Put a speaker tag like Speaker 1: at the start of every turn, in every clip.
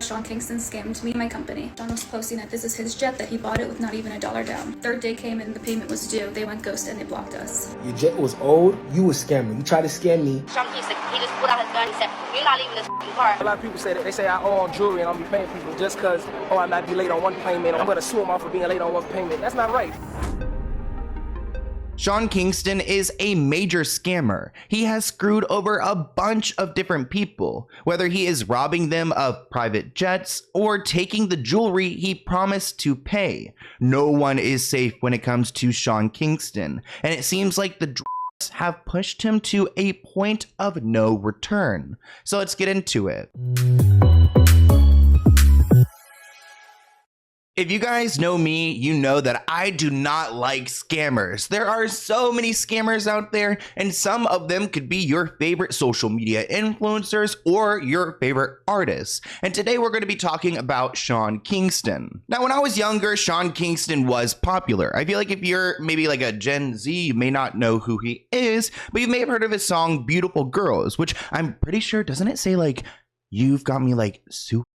Speaker 1: Sean Kingston scammed me and my company. Sean was posting that this is his jet, that he bought it with not even $1 down. Third day came and the payment was due. They went ghost and they blocked us.
Speaker 2: Your jet was old, you was scamming. You tried to scam me.
Speaker 3: Sean Kingston, he just pulled out his gun and said, "You're not leaving this car."
Speaker 4: A lot of people say that. They say I owe on jewelry and I'll be paying people just because, oh, I might be late on one payment. I'm going to sue them off for being late on one payment. That's not right.
Speaker 5: Sean Kingston is a major scammer. He has screwed over a bunch of different people, whether he is robbing them of private jets or taking the jewelry he promised to pay. No one is safe when it comes to Sean Kingston, and it seems like the drugs have pushed him to a point of no return. So let's get into it. If you guys know me, you know that I do not like scammers. There are so many scammers out there, and some of them could be your favorite social media influencers or your favorite artists. And today we're going to be talking about Sean Kingston. Now, when I was younger, Sean Kingston was popular. I feel like if you're maybe like a Gen Z, you may not know who he is, but you may have heard of his song Beautiful Girls, which I'm pretty sure, doesn't it say like, "You've got me like super"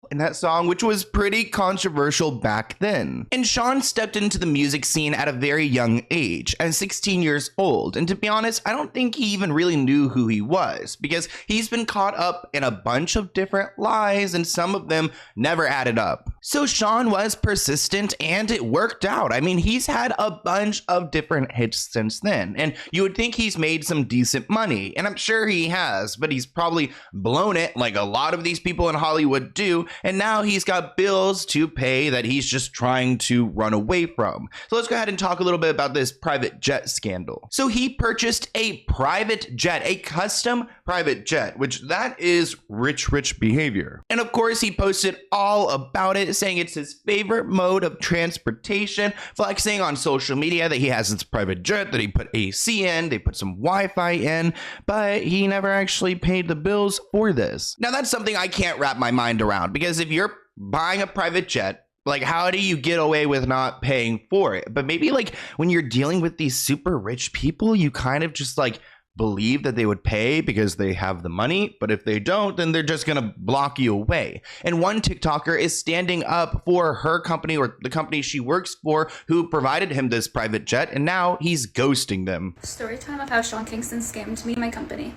Speaker 5: in that song, which was pretty controversial back then. And Sean stepped into the music scene at a very young age, at 16 years old. And to be honest, I don't think he even really knew who he was, because he's been caught up in a bunch of different lies and some of them never added up. So Sean was persistent and it worked out. I mean, he's had a bunch of different hits since then, and you would think he's made some decent money, and I'm sure he has, but he's probably blown it like a lot of these people in Hollywood do. And now he's got bills to pay that he's just trying to run away from. So let's go ahead and talk a little bit about this private jet scandal. So he purchased a private jet, a custom private jet, which that is rich behavior. And of course, he posted all about it, saying it's his favorite mode of transportation, flexing on social media that he has this private jet, that he put AC in, they put some Wi-Fi in, but he never actually paid the bills for this. Now, that's something I can't wrap my mind around, because if you're buying a private jet, like, how do you get away with not paying for it? But maybe like when you're dealing with these super rich people, you kind of just like believe that they would pay because they have the money, but if they don't, then they're just gonna block you away. And one TikToker is standing up for her company, or the company she works for, who provided him this private jet, and now he's ghosting them.
Speaker 1: Story time of how Sean Kingston scammed me and my company.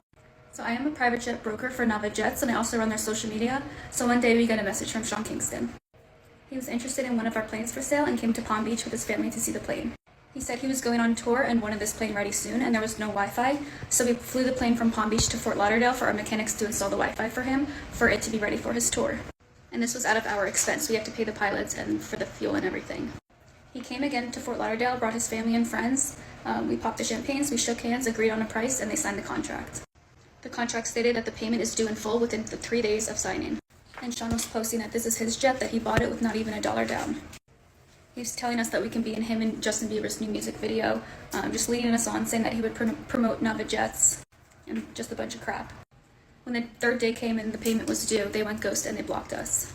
Speaker 1: So I am a private jet broker for Nava Jets, and I also run their social media. So one day we got a message from Sean Kingston. He was interested in one of our planes for sale and came to Palm Beach with his family to see the plane. He said he was going on tour and wanted this plane ready soon, and there was no Wi-Fi. So we flew the plane from Palm Beach to Fort Lauderdale for our mechanics to install the Wi-Fi for him, for it to be ready for his tour. And this was out of our expense. We have to pay the pilots and for the fuel and everything. He came again to Fort Lauderdale, brought his family and friends. We popped the champagnes, we shook hands, agreed on a price, and they signed the contract. The contract stated that the payment is due in full within the 3 days of signing. And Sean was posting that this is his jet, that he bought it with not even $1 down. He's telling us that we can be in him and Justin Bieber's new music video, just leading us on, saying that he would promote Nava Jets, and just a bunch of crap. When the third day came and the payment was due, they went ghost and they blocked us.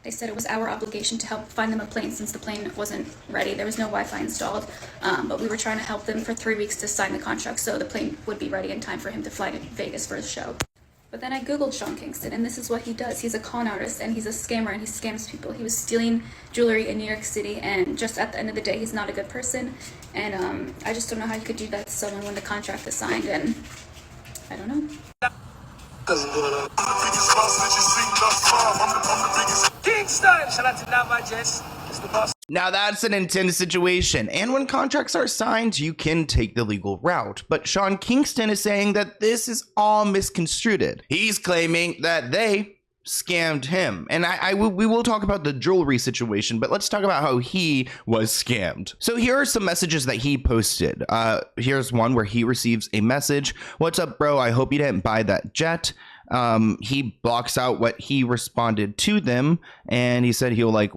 Speaker 1: They said it was our obligation to help find them a plane since the plane wasn't ready. There was no Wi-Fi installed, but we were trying to help them for 3 weeks to sign the contract so the plane would be ready in time for him to fly to Vegas for his show. But then I googled Sean Kingston, and this is what he does. He's a con artist, and he's a scammer, and he scams people. He was stealing jewelry in New York City, and just at the end of the day, he's not a good person. And I just don't know how you could do that to someone when the contract is signed, and I don't know.
Speaker 4: Kingston! Shout out to Nava Jets. It's the boss.
Speaker 5: Now that's an intense situation, and when contracts are signed, you can take the legal route. But Sean Kingston is saying that this is all misconstrued. He's claiming that they scammed him, and we will talk about the jewelry situation, but let's talk about how he was scammed. So here are some messages that he posted. Here's one where he receives a message: "What's up, bro? I hope you didn't buy that jet." He blocks out what he responded to them, and he said he'll like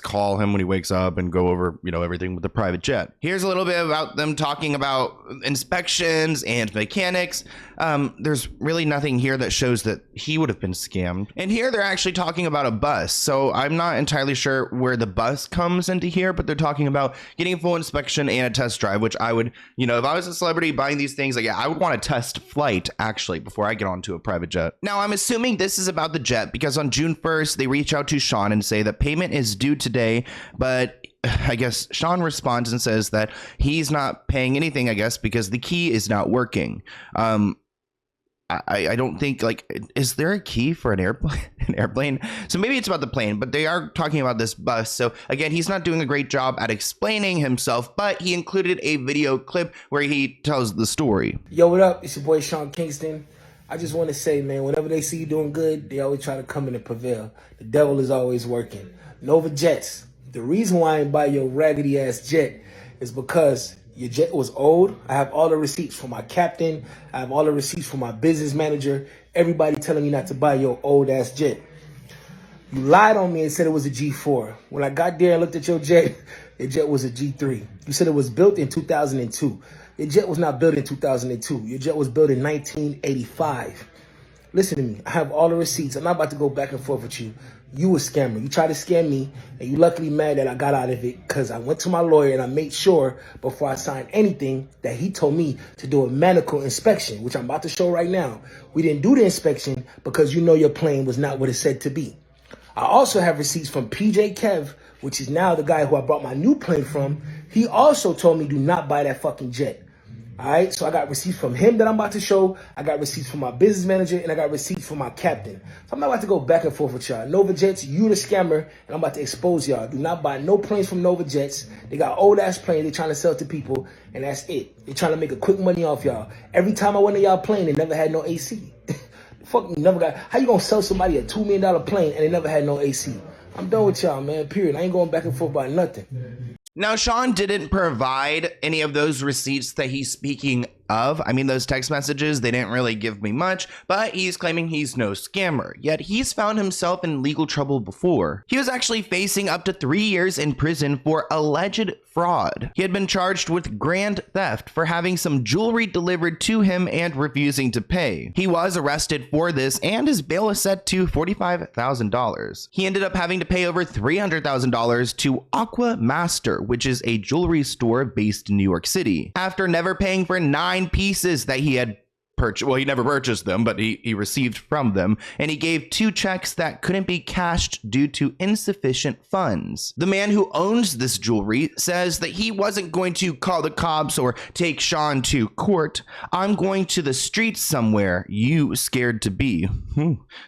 Speaker 5: call him when he wakes up and go over, everything with the private jet. Here's a little bit about them talking about inspections and mechanics. there's really nothing here that shows that he would have been scammed. And here they're actually talking about a bus. So I'm not entirely sure where the bus comes into here, but they're talking about getting a full inspection and a test drive, which I would, you know, if I was a celebrity buying these things, like, yeah, I would want a test flight actually before I get onto a private jet. Now, I'm assuming this is about the jet because on June 1st, they reach out to Sean and say that payment is due today, but I guess Sean responds and says that he's not paying anything, I guess, because the key is not working. I don't think, like, is there a key for an airplane? So maybe it's about the plane, but they are talking about this bus. So again, he's not doing a great job at explaining himself, but he included a video clip where he tells the story.
Speaker 2: Yo, what up? It's your boy Sean Kingston. I just want to say, man, whenever they see you doing good, they always try to come in and prevail. The devil is always working. Nova Jets. The reason why I ain't buy your raggedy ass jet is because your jet was old. I have all the receipts from my captain. I have all the receipts from my business manager. Everybody telling me not to buy your old ass jet. You lied on me and said it was a G4. When I got there and looked at your jet was a G3. You said it was built in 2002. Your jet was not built in 2002. Your jet was built in 1985. Listen to me. I have all the receipts. I'm not about to go back and forth with you. You a scammer. You tried to scam me, and you luckily mad that I got out of it because I went to my lawyer and I made sure before I signed anything that he told me to do a medical inspection, which I'm about to show right now. We didn't do the inspection because you know your plane was not what it said to be. I also have receipts from PJ Kev, which is now the guy who I bought my new plane from. He also told me do not buy that fucking jet. All right, so I got receipts from him that I'm about to show. I got receipts from my business manager, and I got receipts from my captain. So I'm not about to go back and forth with y'all. Nova Jets, you the scammer, and I'm about to expose y'all. Do not buy no planes from Nova Jets. They got old-ass planes they're trying to sell to people, and that's it. They're trying to make a quick money off y'all. Every time I went to y'all plane, they never had no AC. Fuck me, never got. How you gonna sell somebody a $2 million plane, and they never had no AC? I'm done with y'all, man, period. I ain't going back and forth about nothing.
Speaker 5: Now, Sean didn't provide any of those receipts that he's speaking of. I mean, those text messages, they didn't really give me much, but he's claiming he's no scammer. Yet he's found himself in legal trouble before. He was actually facing up to 3 years in prison for alleged fraud. He had been charged with grand theft for having some jewelry delivered to him and refusing to pay. He was arrested for this, and his bail is set to $45,000. He ended up having to pay over $300,000 to Aqua Master, which is a jewelry store based in New York City, after never paying for 9 pieces that he had purchased. Well, he never purchased them, but he received from them, and he gave 2 checks that couldn't be cashed due to insufficient funds. The man who owns this jewelry says that he wasn't going to call the cops or take Sean to court. I'm going to the streets somewhere. You scared to be.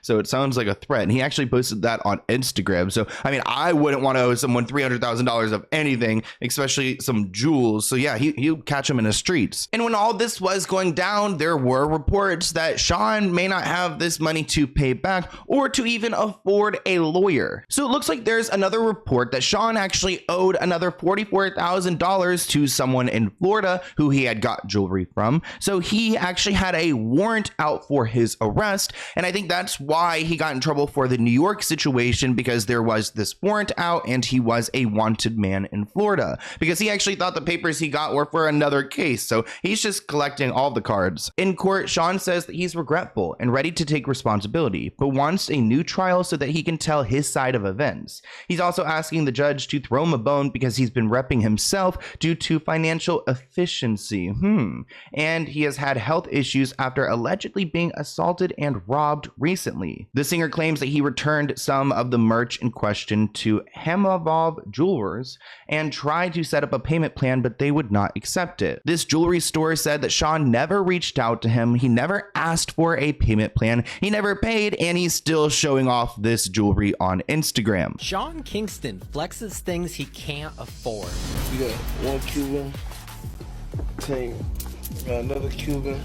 Speaker 5: So it sounds like a threat, and he actually posted that on Instagram. So I mean, I wouldn't want to owe someone $300,000 of anything, especially some jewels. So yeah, he'll catch him in the streets. And when all this was going down, there were reports that Sean may not have this money to pay back or to even afford a lawyer. So it looks like there's another report that Sean actually owed another $44,000 to someone in Florida who he had got jewelry from. So he actually had a warrant out for his arrest, and I think that's why he got in trouble for the New York situation, because there was this warrant out and he was a wanted man in Florida, because he actually thought the papers he got were for another case. So he's just collecting all the cards. In court, Sean says that he's regretful and ready to take responsibility, but wants a new trial so that he can tell his side of events. He's also asking the judge to throw him a bone because he's been repping himself due to financial efficiency. And he has had health issues after allegedly being assaulted and robbed recently. The singer claims that he returned some of the merch in question to Hamavov Jewelers and tried to set up a payment plan, but they would not accept it. This jewelry store said that Sean never reached out to him. He never asked for a payment plan. He never paid, and he's still showing off this jewelry on Instagram.
Speaker 6: Sean Kingston flexes things he can't afford.
Speaker 7: You got one Cuban, got another Cuban,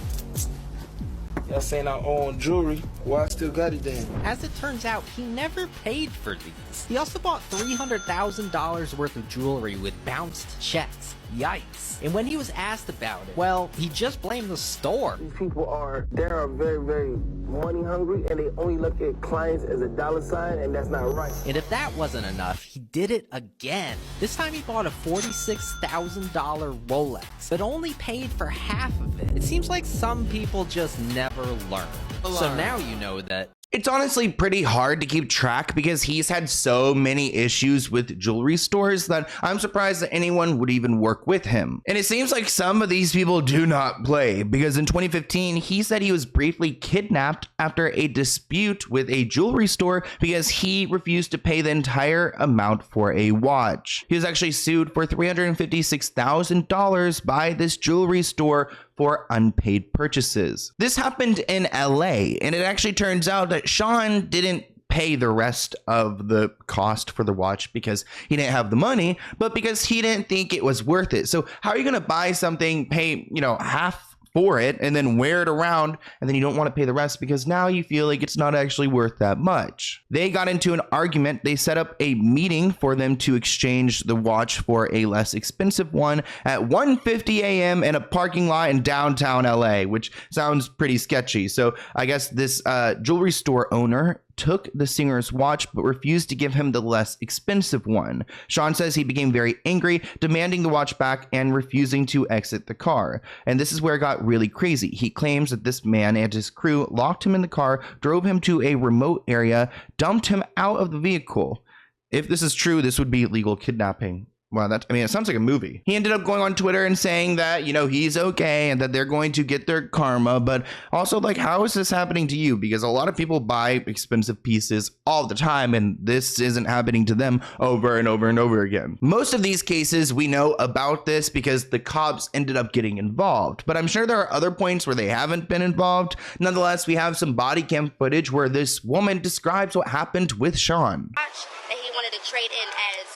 Speaker 2: Y'all saying I own jewelry. Well, I still got it then.
Speaker 6: As it turns out, he never paid for these. He also bought $300,000 worth of jewelry with bounced checks. Yikes. And when he was asked about it, well, he just blamed the store.
Speaker 4: These people they are very, very money hungry, and they only look at clients as a dollar sign, and that's not right.
Speaker 6: And if that wasn't enough, he did it again. This time he bought a $46,000 Rolex, but only paid for half of it. It seems like some people just never learn. So now you know that
Speaker 5: It's honestly pretty hard to keep track because he's had so many issues with jewelry stores that I'm surprised that anyone would even work with him. And it seems like some of these people do not play, because in 2015, he said he was briefly kidnapped after a dispute with a jewelry store because he refused to pay the entire amount for a watch. He was actually sued for $356,000 by this jewelry store for unpaid purchases. This happened in LA, and it actually turns out that Sean didn't pay the rest of the cost for the watch because he didn't have the money, but because he didn't think it was worth it. So how are you going to buy something, pay, half for it, and then wear it around, and then you don't want to pay the rest because now you feel like it's not actually worth that much? They got into an argument. They set up a meeting for them to exchange the watch for a less expensive one at 1:50 a.m. in a parking lot in downtown LA, which sounds pretty sketchy. So I guess this jewelry store owner took the singer's watch but refused to give him the less expensive one. Sean says he became very angry, demanding the watch back and refusing to exit the car. And this is where it got really crazy. He claims that this man and his crew locked him in the car, drove him to a remote area, dumped him out of the vehicle. If this is true, this would be illegal kidnapping. Wow, it sounds like a movie. He ended up going on Twitter and saying that, he's okay and that they're going to get their karma. But also, how is this happening to you? Because a lot of people buy expensive pieces all the time, and this isn't happening to them over and over and over again. Most of these cases, we know about this because the cops ended up getting involved. But I'm sure there are other points where they haven't been involved. Nonetheless, we have some body cam footage where this woman describes what happened with Sean.
Speaker 3: That he wanted to trade in as,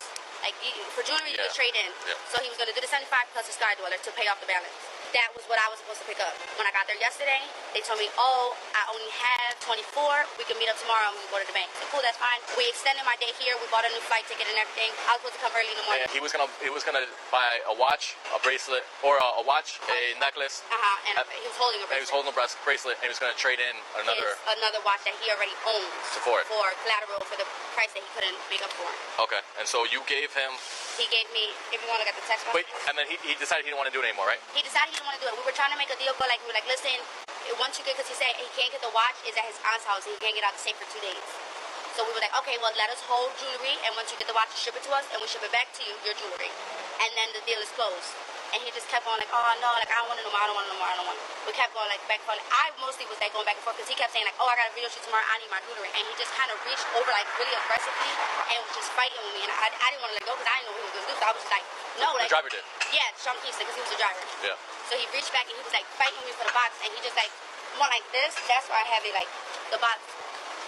Speaker 3: for jewelry, you could trade in. Yeah. So he was going to do the 75 plus the Sky Dweller to pay off the balance. That was what I was supposed to pick up. When I got there yesterday, they told me, I only have 24. We can meet up tomorrow and we can go to the bank. So cool, that's fine. We extended my day here. We bought a new flight ticket and everything. I was supposed to come early in the morning.
Speaker 7: And he was gonna buy a watch, a bracelet, or a watch, a necklace.
Speaker 3: And he was holding a bracelet.
Speaker 7: And he was holding a bracelet, and he was gonna trade in
Speaker 3: another watch that he already owns
Speaker 7: for
Speaker 3: collateral for the price that he couldn't make up for.
Speaker 7: Okay, and so you gave him.
Speaker 3: He gave me, if you want to get the text message.
Speaker 7: Wait, and then he decided he didn't want to do it anymore, right?
Speaker 3: He decided he didn't want to do it. We were trying to make a deal, but we were like, listen, once you get, because he said he can't get the watch, is at his aunt's house, and he can't get out the safe for 2 days. So we were like, okay, well, let us hold jewelry, and once you get the watch, ship it to us, and we ship it back to you, your jewelry. And then the deal is closed. And he just kept on oh no, I don't want it no more, I don't want it no more, I don't want it. We kept going back and forth. I mostly was going back and forth because he kept saying I got a video shoot tomorrow, I need my jewelry. And he just kind of reached over really aggressively and was just fighting with me. And I didn't want to let go because I didn't know what he was going to do. So I was just like, no.
Speaker 7: The driver did?
Speaker 3: Yeah, Sean Kingston, because he was the driver.
Speaker 7: Yeah.
Speaker 3: So he reached back and he was fighting with me for the box, and he just more like this. That's why I have it the box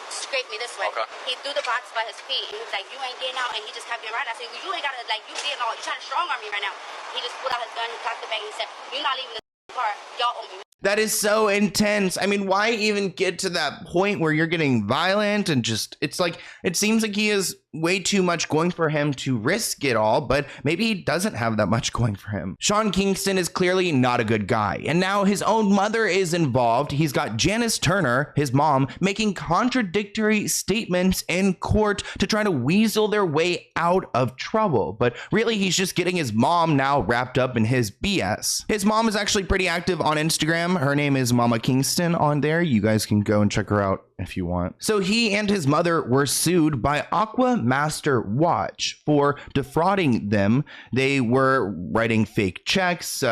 Speaker 3: scraped me this way. Okay. He threw the box by his feet, and he was like, you ain't getting out, and he just kept getting right. I said, well, you ain't gotta, you getting out, you trying to strong arm me right now. He just pulled out his gun, he cocked the bag, and he said, you're not leaving this car, y'all owe me.
Speaker 5: That is so intense. Why even get to that point where you're getting violent and it seems like he has way too much going for him to risk it all, but maybe he doesn't have that much going for him. Sean Kingston is clearly not a good guy, and now his own mother is involved. He's got Janice Turner, his mom, making contradictory statements in court to try to weasel their way out of trouble, but really he's just getting his mom now wrapped up in his BS. His mom is actually pretty active on Instagram. Her name is Mama Kingston on there. You guys can go and check her out if you want. So he and his mother were sued by Aqua Master Watch for defrauding them. They were writing fake checks,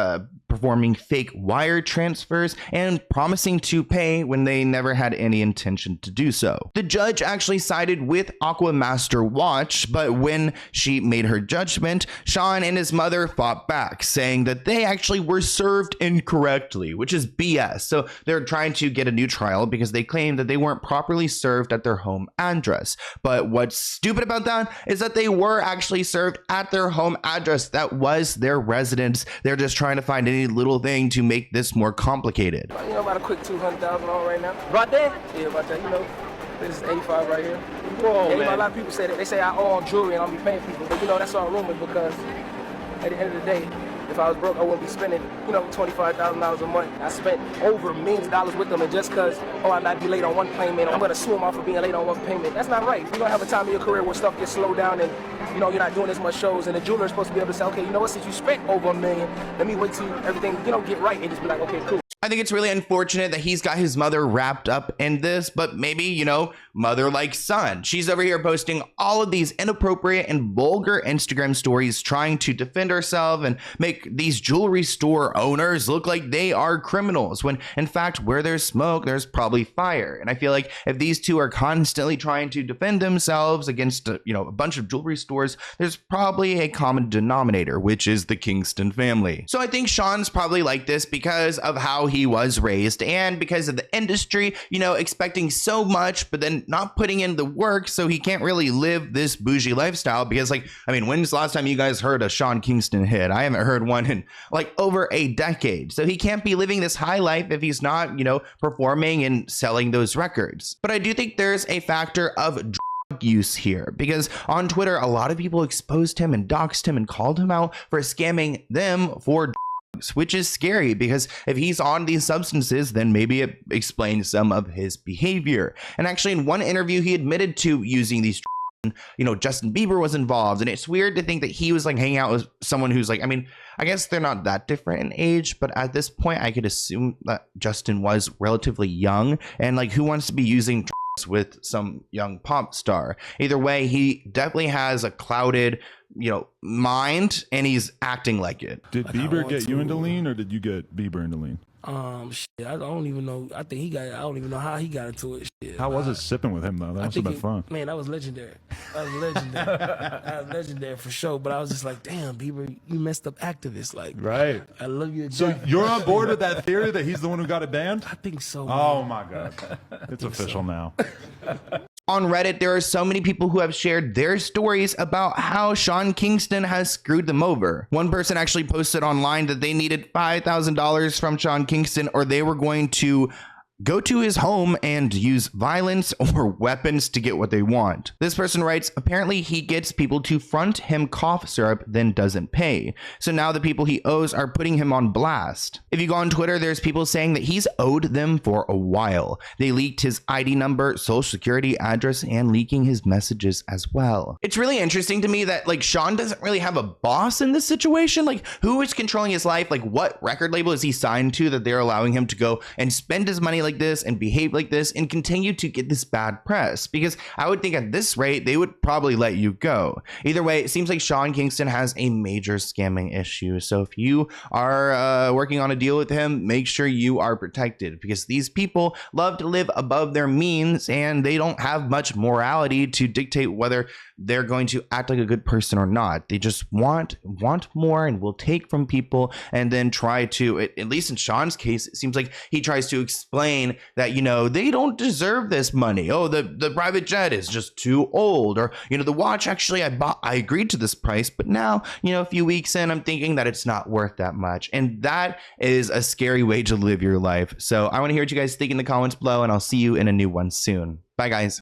Speaker 5: performing fake wire transfers, and promising to pay when they never had any intention to do so. The judge actually sided with Aqua Master Watch, but when she made her judgment, Sean and his mother fought back, saying that they actually were served incorrectly, which is BS. So they're trying to get a new trial because they claim that they weren't properly served at their home address. But what's stupid about that is that they were actually served at their home address. That was their residence. They're just trying to find any every little thing to make this more complicated.
Speaker 4: You know, about a quick 200,000 on right now. Right there? Yeah, about that. You know, this is 85 right here. Whoa, yeah, man. A lot of people say that. They say I own jewelry and I'll be paying people. But you know, that's all rumors because at the end of the day, if I was broke, I wouldn't be spending, you know, $25,000 a month. I spent over millions of dollars with them, and just because, oh, I might be late on one payment, I'm going to sue them off for being late on one payment. That's not right. You're going to have a time in your career where stuff gets slowed down and, you know, you're not doing as much shows, and the jeweler is supposed to be able to say, okay, you know what, since you spent over $1 million, let me wait till everything, you know, get right, and just be like, okay, cool.
Speaker 5: I think it's really unfortunate that he's got his mother wrapped up in this, but maybe, you know, mother like son. She's over here posting all of these inappropriate and vulgar Instagram stories trying to defend herself and make these jewelry store owners look like they are criminals, when in fact, where there's smoke, there's probably fire. And I feel like if these two are constantly trying to defend themselves against, you know, a bunch of jewelry stores, there's probably a common denominator, which is the Kingston family. So I think Sean's probably like this because of how he was raised and because of the industry, you know, expecting so much, but then not putting in the work, so he can't really live this bougie lifestyle. Because, like, I mean, when's the last time you guys heard a Sean Kingston hit? I haven't heard one in like over a decade. So he can't be living this high life if he's not, you know, performing and selling those records. But I do think there's a factor of drug use here, because on Twitter, a lot of people exposed him and doxed him and called him out for scamming them for drugs, which is scary because if he's on these substances, then maybe it explains some of his behavior. And actually, in one interview, he admitted to using these drugs. You know, Justin Bieber was involved, and it's weird to think that he was like hanging out with someone who's like, I mean, I guess they're not that different in age, but at this point, I could assume that Justin was relatively young, and like, who wants to be using drugs with some young pop star? Either way, he definitely has a clouded, you know, mind, and he's acting like it.
Speaker 8: Did Bieber get you into lean, or did you get Bieber into lean?
Speaker 2: Shit, I don't even know. I think he got. I don't even know how he got into it. Shit.
Speaker 8: How was it sipping with him though? That must have been fun.
Speaker 2: Man, that was legendary. That was legendary. That was legendary for sure. But I was just like, damn, Bieber, you messed up activist. Like,
Speaker 8: right.
Speaker 2: I love you.
Speaker 8: So you're on board with that theory that he's the one who got it banned?
Speaker 2: I think so.
Speaker 8: Oh my god, it's official now.
Speaker 5: On Reddit, there are so many people who have shared their stories about how Sean Kingston has screwed them over. One person actually posted online that they needed $5,000 from Sean Kingston, or they were going to go to his home and use violence or weapons to get what they want. This person writes, apparently he gets people to front him cough syrup, then doesn't pay. So now the people he owes are putting him on blast. If you go on Twitter, there's people saying that he's owed them for a while. They leaked his ID number, social security address, and leaking his messages as well. It's really interesting to me that like Sean doesn't really have a boss in this situation. Like, who is controlling his life? Like, what record label is he signed to that they're allowing him to go and spend his money like this and behave like this and continue to get this bad press? Because I would think at this rate, they would probably let you go. Either way, it seems like Sean Kingston has a major scamming issue. So if you are working on a deal with him, make sure you are protected, because these people love to live above their means and they don't have much morality to dictate whether they're going to act like a good person or not. They just want more and will take from people and then try to, at least in Sean's case, it seems like he tries to explain that, you know, they don't deserve this money. Oh, the private jet is just too old, or, you know, the watch, actually I agreed to this price, but now, you know, a few weeks in, I'm thinking that it's not worth that much. And that is a scary way to live your life. So I want to hear what you guys think in the comments below, and I'll see you in a new one soon. Bye guys.